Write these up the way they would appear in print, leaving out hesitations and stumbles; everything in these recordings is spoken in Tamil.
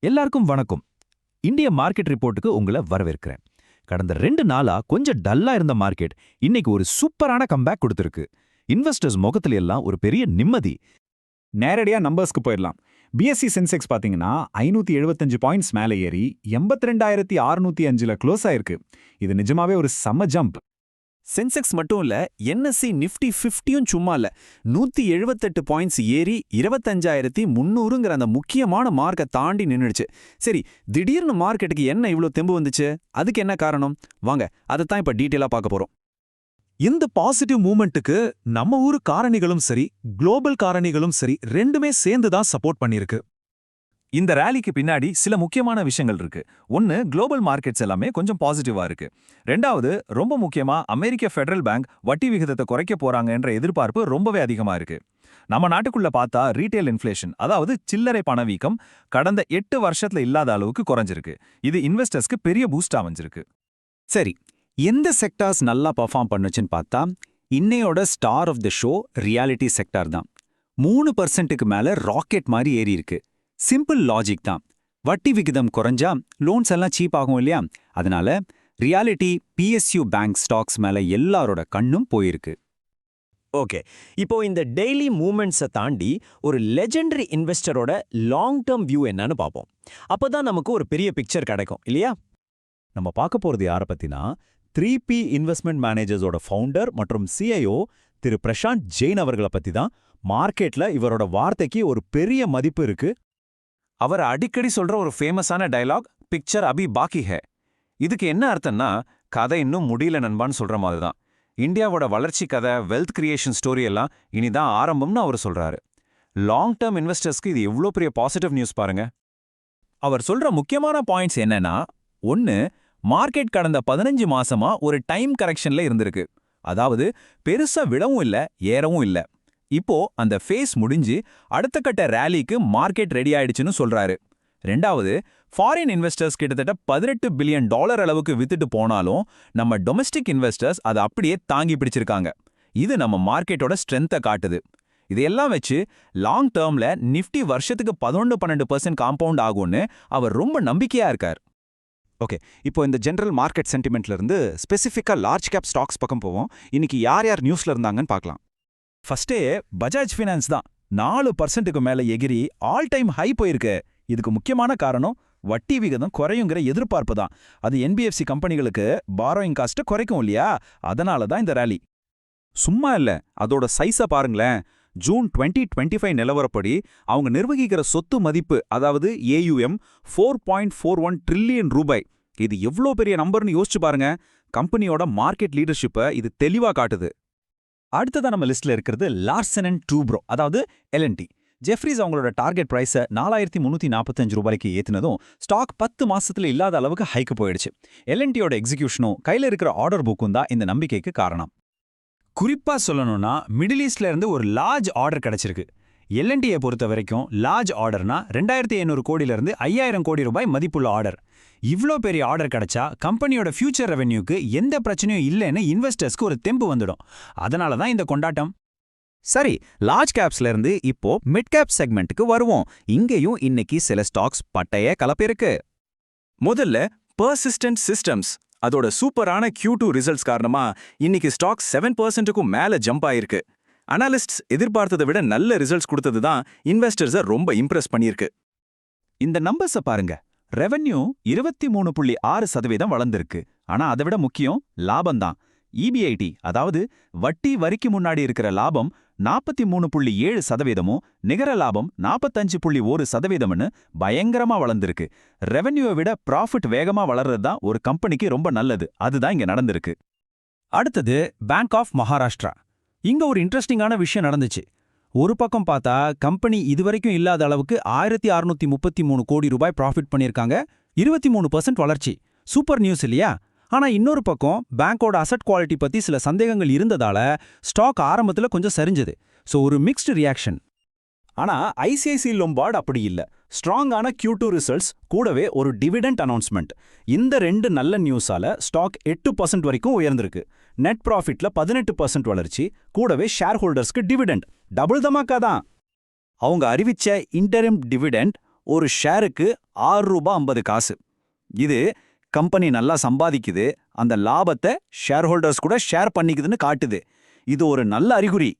எல்லாருக்கும் வணக்கம். இந்திய மார்க்கெட் ரிப்போர்ட்டுக்கு உங்களை வரவேற்கிறேன். கடந்த 2 நாளா கொஞ்சம் டல்லா இருந்த மார்க்கெட் இன்னைக்கு ஒரு சூப்பரான கம்பேக் கொடுத்திருக்கு. இன்வெஸ்டர்ஸ் முகத்துல எல்லாம் ஒரு பெரிய நிம்மதி. நேரடியா நம்பர்ஸ்க்கு போயிடலாம். பிஎஸ்சி சென்செக்ஸ் பாத்தீங்கன்னா 575 பாயிண்ட்ஸ் மேலே ஏறி 82,605ல க்ளோஸ் ஆயிருக்கு. இது நிஜமாவே ஒரு செம்ம ஜம்ப். சென்செக்ஸ் மட்டும் இல்ல, என்எஸ்சி நிஃப்டி 50யும் சும்மா இல்ல, 178 பாயிண்ட்ஸ் ஏறி 25,300ங்கிற அந்த முக்கியமான மார்க்கை தாண்டி நின்னுடுச்சு. சரி, திடீர்னு மார்க்கெட்டுக்கு என்ன இவ்ளோ தெம்பு வந்துச்சு? அதுக்கு என்ன காரணம்? வாங்க, அதைத்தான் இப்ப டீட்டெயிலா பார்க்க போறோம். இந்த பாசிட்டிவ் மூவ்மெண்ட்டுக்கு நம்ம ஊரு காரணிகளும் சரி, குளோபல் காரணிகளும் சரி, ரெண்டுமே சேர்ந்து தான் சப்போர்ட் பண்ணிருக்கு. இந்த ரேலிக்கு பின்னாடி சில முக்கியமான விஷயங்கள் இருக்கு. ஒன்னு, குளோபல் மார்க்கெட்ஸ் எல்லாமே கொஞ்சம் பாசிட்டிவா இருக்கு. ரெண்டாவது, ரொம்ப முக்கியமா அமெரிக்க ஃபெடரல் பேங்க் வட்டி விகிதத்தை குறைக்க போறாங்கன்ற எதிர்பார்ப்பு ரொம்பவே அதிகமா இருக்கு. நம்ம நாட்டுக்குள்ள பார்த்தா ரீட்டைல் இன்ஃப்ளேஷன், அதாவது சில்லறை பணவீக்கம் கடந்த 8 வருஷத்துல இல்லாத அளவுக்கு குறைஞ்சிருக்கு. இது இன்வெஸ்டர்ஸ்க்கு பெரிய பூஸ்ட் அமைஞ்சிருக்கு. சரி, எந்த செக்டார்ஸ் நல்லா பர்ஃபார்ம் பண்ணுச்சுன்னு பார்த்தா, இன்னையோட star of the show reality sector தான். 3%க்கு மேல ராக்கெட் மாதிரி ஏறி இருக்கு. சிம்பிள் லாஜிக் தான். வட்டி விகிதம் குறைஞ்சா லோன்ஸ் எல்லாம் சீப் ஆகும் இல்லையா? அதனால ரியாலிட்டி, பிஎஸ்யூ பேங்க் ஸ்டாக்ஸ் மேல எல்லாரோட கண்ணும் போயிருக்கு. ஓகே, இப்போ இந்த டெய்லி மூவ்மெண்ட்ஸை தாண்டி ஒரு லெஜெண்டரி இன்வெஸ்டரோட லாங் டேர்ம் வியூ என்னன்னு பார்ப்போம். அப்பதான் நமக்கு ஒரு பெரிய பிக்சர் கிடைக்கும் இல்லையா? நம்ம பார்க்க போறது யார பத்தினா, 3P இன்வெஸ்ட்மெண்ட் மேனேஜர்ஸோட ஃபவுண்டர் மற்றும் சிஐஓ திரு பிரசாந்த் ஜெயின் அவர்களை பத்தி தான். மார்க்கெட்ல இவரோட வார்த்தைக்கு ஒரு பெரிய மதிப்பு இருக்கு. அவர் அடிக்கடி சொல்ற ஒரு ஃபேமஸான டயலாக், பிக்சர் அபி பாக்கி ஹே. இதுக்கு என்ன அர்த்தம்னா, கதை இன்னும் முடியல நண்பான்னு சொல்ற மாதிரி தான். இந்தியாவோட வளர்ச்சி கதை, வெல்த் கிரியேஷன் ஸ்டோரி எல்லாம் இனிதான் ஆரம்பம்னு அவர் சொல்றாரு. லாங் டேர்ம் இன்வெஸ்டர்ஸ்க்கு இது எவ்வளோ பெரிய பாசிட்டிவ் நியூஸ் பாருங்க. அவர் சொல்ற முக்கியமான பாயிண்ட்ஸ் என்னன்னா, ஒன்னு, மார்க்கெட் கடந்த 15 மாசமா ஒரு டைம் கரெக்ஷன்ல இருந்திருக்கு. அதாவது பெருசா விடவும் இல்ல, ஏறவும் இல்ல. இப்போ அந்த ஃபேஸ் முடிஞ்சு அடுத்த கட்ட ரேலிக்கு மார்க்கெட் ரெடி ஆயிடுச்சுன்னு சொல்றாரு. ரெண்டாவது, ஃபாரின் இன்வெஸ்டர்ஸ் கிட்டத்தட்ட $18 பில்லியன் அளவுக்கு வித்துட்டு போனாலும் நம்ம டொமஸ்டிக் இன்வெஸ்டர்ஸ் அதை அப்படியே தாங்கி பிடிச்சிருக்காங்க. இது நம்ம மார்க்கெட்டோட ஸ்ட்ரென்த்தை காட்டுது. இதையெல்லாம் வச்சு லாங் டேர்ம்ல நிஃப்டி வருஷத்துக்கு 11-12% காம்பவுண்ட் ஆகும்னு அவர் ரொம்ப நம்பிக்கையா இருக்கார். ஓகே, இப்போ இந்த ஜெனரல் மார்க்கெட் சென்டிமெண்ட்ல இருந்து ஸ்பெசிஃபிக்கா லார்ஜ் கேப் ஸ்டாக்ஸ் பக்கம் போவோம். இன்னைக்கு யார் யார் நியூஸ்ல இருந்தாங்கன்னு பார்க்கலாம். ஃபர்ஸ்டே பஜாஜ் ஃபினான்ஸ் தான் 4%க்கு மேல எகிரி ஆல் டைம் ஹை போயிருக்கு. இதுக்கு முக்கியமான காரணம் வட்டி விகிதம் குறையுங்கிற எதிர்பார்ப்பு தான். அது என்பிஎஃப்சி கம்பெனிகளுக்கு பாரோயிங் காஸ்ட்டை குறைக்கும் இல்லையா? அதனால தான் இந்த ரேலி. சும்மா இல்ல, அதோட சைஸை பாருங்களேன். ஜூன் 2025 நிலவரப்படி அவங்க நிர்வகிக்கிற சொத்து மதிப்பு, அதாவது ஏயுஎம், 4.41 ட்ரில்லியன் ரூபாய். இது எவ்வளோ பெரிய நம்பர்னு யோசிச்சு பாருங்க. கம்பெனியோட மார்க்கெட் லீடர்ஷிப்பை இது தெளிவா காட்டுது. அடுத்ததான் நம்ம லிஸ்ட்ல இருக்கிறது லார்சன் அண்ட் டூப்ரோ, அதாவது எல்என்டி. ஜெஃப்ரீஸ் அவங்களோட டார்கெட் பிரைஸை 4,345 ரூபாய்க்கு ஏத்தினதும் ஸ்டாக் 10 மாசத்துல இல்லாத அளவுக்கு ஹைக்கு போயிடுச்சு. எல்என்டியோட எக்ஸிகியூஷனும் கையில இருக்கிற ஆர்டர் புக்கும் தான் இந்த நம்பிக்கைக்கு காரணம். குறிப்பா சொல்லணும்னா, மிடில் ஈஸ்ட்ல இருந்து ஒரு லார்ஜ் ஆர்டர் கிடைச்சிருக்கு. எல்என்டியை பொறுத்த வரைக்கும் லார்ஜ் ஆர்டர்னா 2,500 கோடியிலிருந்து 5,000 கோடி ரூபாய் மதிப்புள்ள ஆர்டர். இவ்ளோ பெரிய ஆர்டர் கிடைச்சா கம்பெனியோட ஃபியூச்சர் ரெவென்யூக்கு எந்த பிரச்சனையும் இல்லைன்னு இன்வெஸ்டர்ஸ்க்கு ஒரு தெம்பு வந்துடும். அதனால தான் இந்த கொண்டாட்டம். சரி, லார்ஜ் கேப்ஸ்ல இருந்து இப்போ மிட் கேப் செக்மெண்ட்டுக்கு வருவோம். இங்கேயும் இன்னைக்கு சில ஸ்டாக்ஸ் பட்டைய கலப்பிருக்கு. முதல்ல பர்சிஸ்டன்ட் சிஸ்டம்ஸ். அதோட சூப்பரான Q2 ரிசல்ட்ஸ் காரணமா இன்னைக்கு ஸ்டாக் 7%க்கும் மேல ஜம்ப் ஆயிருக்கு. அனாலிஸ்ட்ஸ் எதிர்பார்த்ததை விட நல்ல ரிசல்ட்ஸ் கொடுத்தது தான் இன்வெஸ்டர்ஸை ரொம்ப இம்ப்ரெஸ் பண்ணியிருக்கு. இந்த நம்பர்ஸை பாருங்க. ரெவென்யூ 23.6% வளர்ந்திருக்கு. ஆனா அதை விட முக்கியம் லாபம்தான். இபிஐடி, அதாவது வட்டி வரிக்கு முன்னாடி இருக்கிற லாபம் 43.7%, நிகர லாபம் 45.1%ன்னு பயங்கரமா வளர்ந்திருக்கு. ரெவென்யூவை விட ப்ராஃபிட் வேகமா வளர்றது தான் ஒரு கம்பெனிக்கு ரொம்ப நல்லது. அதுதான் இங்க நடந்திருக்கு. அடுத்தது பேங்க் ஆஃப் மகாராஷ்டிரா. இங்க ஒரு இன்ட்ரெஸ்டிங்கான விஷயம் நடந்துச்சு. ஒரு பக்கம் பார்த்தா கம்பெனி இதுவரைக்கும் இல்லாத அளவுக்கு 1,633 கோடி ரூபாய் ப்ராஃபிட் பண்ணியிருக்காங்க. 23% வளர்ச்சி. சூப்பர் நியூஸ் இல்லையா? ஆனா இன்னொரு பக்கம் பேங்கோட அசட் குவாலிட்டி பத்தி சில சந்தேகங்கள் இருந்ததால ஸ்டாக் ஆரம்பத்துல கொஞ்சம் சரிஞ்சது. சோ ஒரு மிக்ஸ்டு ரியாக்ஷன். ஆனா ஐசிஐசிஐ லொம்பார்ட் அப்படி இல்ல. ஸ்ட்ராங்கான Q2 ரிசல்ட்ஸ் கூடவே ஒரு டிவிடெண்ட் அனௌன்ஸ்மெண்ட். இந்த 2 நல்ல நியூஸால ஸ்டாக் 8% வரைக்கும் உயர்ந்திருக்கு. நெட் ப்ராஃபிட்ல 18% வளர்ச்சி, கூடவே ஷேர் ஹோல்டர்ஸ்க்கு டிவிடெண்ட். டபுள் தமாக்கா தான். அவங்க அறிவிச்ச இன்டரிம் டிவிடெண்ட் ஒரு ஷேருக்கு ₹6.50. இது கம்பெனி நல்லா சம்பாதிக்குது, அந்த லாபத்தை ஷேர் ஹோல்டர்ஸ் கூட ஷேர் பண்ணிக்குதுன்னு காட்டுது. இது ஒரு நல்ல அறிகுறி.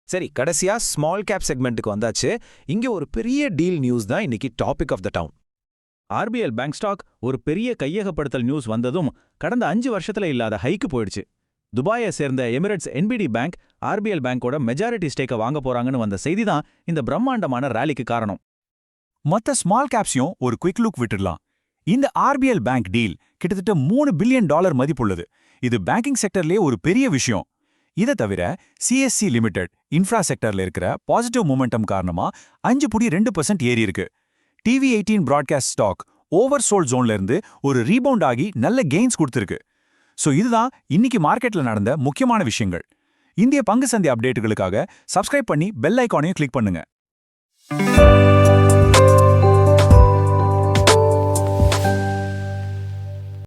சரி, கடைசியா ஸ்மால் கேப் செக்மெண்ட்டுக்கு வந்தாச்சு. இங்க ஒரு பெரிய டீல் நியூஸ் தான் இன்னைக்கு topic of the town. RBL bank stock ஒரு பெரிய கையகப்படுத்தல் நியூஸ் வந்ததும் கடந்த 5 வருஷத்துல இல்லாத ஹைக்கு போயிடுச்சு. துபாயை சேர்ந்த எமிரேட்ஸ் என்பிடி பேங்க் ஆர்பிஎல் பேங்கோட மெஜாரிட்டி ஸ்டேக்கை வாங்க போறாங்கன்னு வந்த செய்தி தான் இந்த பிரம்மாண்டமான ரேலிக்கு காரணம். மொத்த ஸ்மால் கேப்ஸையும் ஒரு குயிக் லுக் விட்டுடலாம். இந்த ஆர்பிஎல் பேங்க் டீல் கிட்டத்தட்ட $3 பில்லியன் மதிப்புள்ளது. இது பேங்கிங் செக்டர்லயே ஒரு பெரிய விஷயம். இதை தவிர சிஎஸ்சி லிமிடெட் இன்ஃப்ரா செக்டர்ல இருக்கிற பாசிட்டிவ் மொமெண்டம் காரணமா 5.2% ஏறி இருக்கு. TV18 broadcast stock over sold ஜோன்ல இருந்து ஒரு ரீபவுண்ட் ஆகி நல்ல கெயின்ஸ் கொடுத்திருக்கு. சோ இதுதான் இன்னைக்கு மார்க்கெட்ல நடந்த முக்கியமான விஷயங்கள். இந்திய பங்கு சந்தை அப்டேட்டுகளுக்காக சப்ஸ்கிரைப் பண்ணி பெல் ஐகானையும் கிளிக் பண்ணுங்க.